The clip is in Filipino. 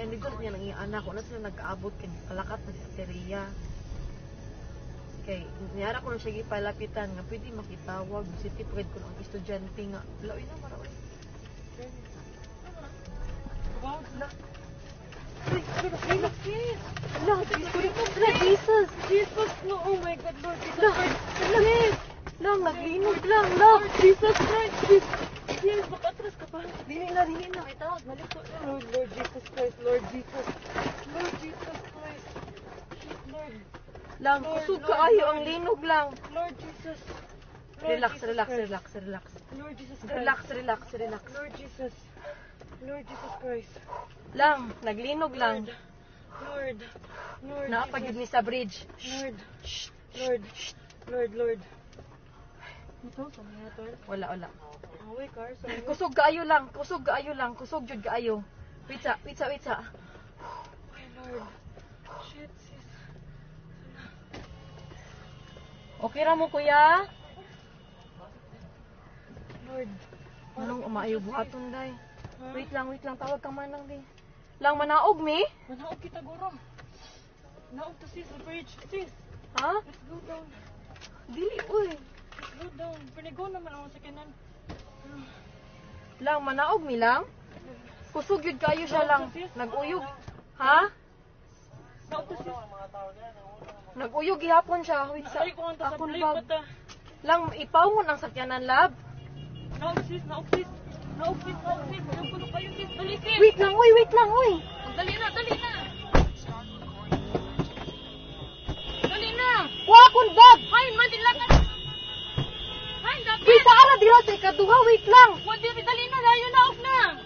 Kaya dito niya nang anak ko na sila nag-aabot kay kalakat na sa Teria. Kay niyara ko na siya gipalapitan nga pwede makitawag si tipred ko ang estudyante nga. Laoy na maraoy. Wow, La. Jesus. Jesus, no, oh my God, Lord Jesus Lang, Christ. lang, lang, naglinog lang, lang. Jesus Christ, Jesus, makatras ka pa. Dili na. Ay, tawag, balik ko. Lord Jesus Christ, Lord Jesus. Lord Jesus Christ. Shit, Lord. Lang, Lord, kusog Lord, kaayo Lord. ang linog lang. Lord Jesus. Lord Relax, Jesus relax, Christ. relax, relax. Lord Jesus Christ. Relax, relax, relax. Lord Jesus. Lord Jesus Christ. Lang, naglinog lang. Lord. Lord Naapagid ni Jesus. sa bridge. Lord. Shh, Lord. Lord. Ito, sa mga to. wala. Away, car. Sa mga. Kusog kaayo lang, kusog jud kaayo. Wait sa. Ay, Lord. Shit, sis. Okay ra mo kuya? Lord. Anong umaayo buhaton day? Ha? Wait lang, tawag ka man lang di. Lang manaog mi? Manaog kita, guro. Naog to, sis, the bridge. Sis, Ha? let's go down. Dili uy. Let's go down. Panigo naman ako sa kanan. Lang manaog mi lang. Kusog jud kaayo siya lang. Naguyog. Ha? Naog to, sis. Naguyog gihapon siya. Wait sa. Ay, ko ang Akon tasabli bag. pa ta. Lang ipawon ang sakyanan lab. Naog, sis. Naog, sis. Naog, sis. Ayaw ko na kayo, sis. Dali, sis. Wait lang uy. Dali na. Dali na. Wa akon bag. Hay, madilakan. Hay, dapat. Wait sa ara dira sa ikaduha. Wait lang. Dali na. Layo na, off na.